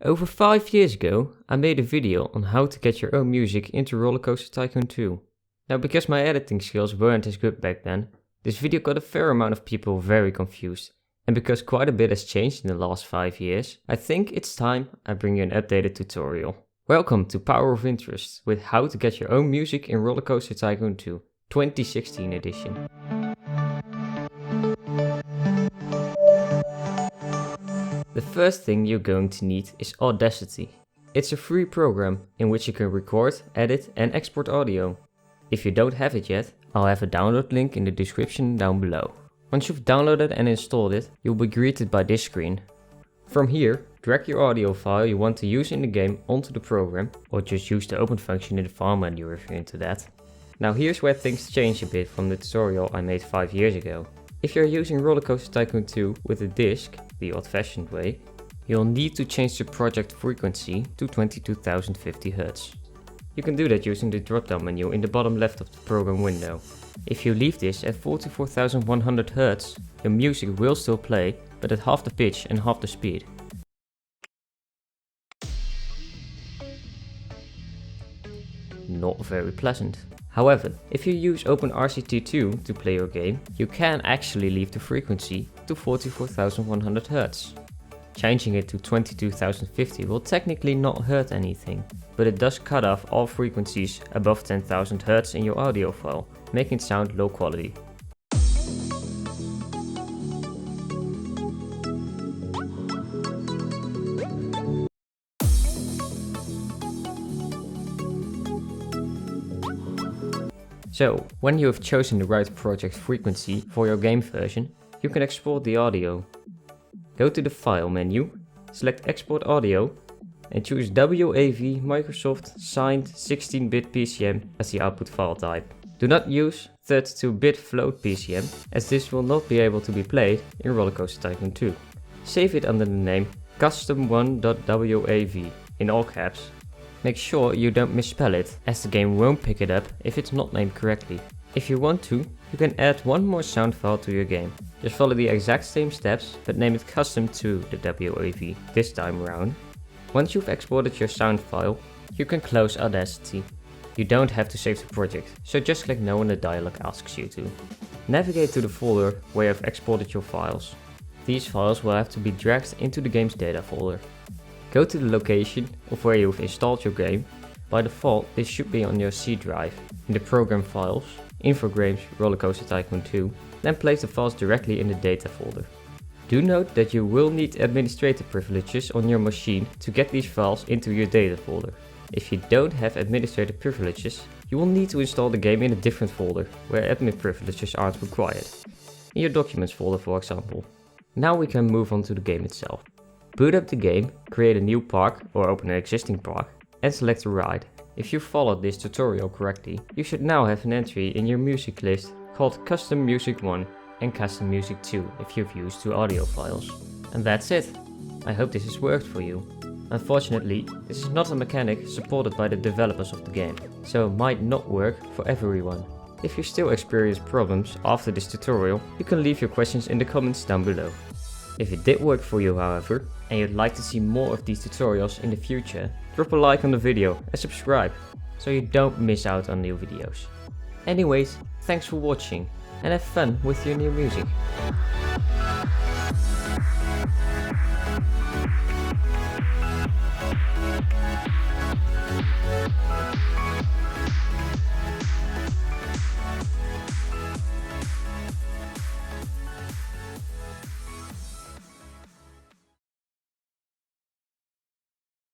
Over 5 years ago, I made a video on how to get your own music into Roller Coaster Tycoon 2. Now, because my editing skills weren't as good back then, this video got a fair amount of people very confused. And because quite a bit has changed in the last 5 years, I think it's time I bring you an updated tutorial. Welcome to Power of Interest with how to get your own music in Roller Coaster Tycoon 2, 2016 edition. The first thing you're going to need is Audacity. It's a free program in which you can record, edit and export audio. If you don't have it yet, I'll have a download link in the description down below. Once you've downloaded and installed it, you'll be greeted by this screen. From here, drag your audio file you want to use in the game onto the program, or just use the open function in the file menu if you're into that. Now here's where things change a bit from the tutorial I made 5 years ago. If you're using Roller Coaster Tycoon 2 with a disc, the old-fashioned way, you'll need to change the project frequency to 22,050 Hz. You can do that using the drop-down menu in the bottom left of the program window. If you leave this at 44,100 Hz, your music will still play, but at half the pitch and half the speed. Not very pleasant. However, if you use OpenRCT2 to play your game, you can actually leave the frequency to 44,100 Hz. Changing it to 22,050 will technically not hurt anything, but it does cut off all frequencies above 10,000 Hz in your audio file, making it sound low quality. So, when you have chosen the right project frequency for your game version, you can export the audio. Go to the File menu, select Export Audio and choose WAV Microsoft Signed 16-bit PCM as the output file type. Do not use 32-bit float PCM, as this will not be able to be played in Roller Coaster Tycoon 2. Save it under the name custom1.wav in all caps. Make sure you don't misspell it, as the game won't pick it up if it's not named correctly. If you want to, you can add one more sound file to your game. Just follow the exact same steps, but name it custom to the WAV this time around. Once you've exported your sound file, you can close Audacity. You don't have to save the project, so just click no when the dialog asks you to. Navigate to the folder where you have exported your files. These files will have to be dragged into the game's data folder. Go to the location of where you've installed your game. By default, this should be on your C drive. In the program files, Infogrames Roller Coaster Tycoon 2, then place the files directly in the data folder. Do note that you will need administrator privileges on your machine to get these files into your data folder. If you don't have administrator privileges, you will need to install the game in a different folder, where admin privileges aren't required. In your documents folder, for example. Now we can move on to the game itself. Boot up the game, create a new park or open an existing park, and select a ride. If you followed this tutorial correctly, you should now have an entry in your music list called Custom Music 1 and Custom Music 2 if you've used 2 audio files. And that's it. I hope this has worked for you. Unfortunately, this is not a mechanic supported by the developers of the game, so it might not work for everyone. If you still experience problems after this tutorial, you can leave your questions in the comments down below. If it did work for you, however, and you'd like to see more of these tutorials in the future, drop a like on the video and subscribe, so you don't miss out on new videos. Anyways, thanks for watching and have fun with your new music.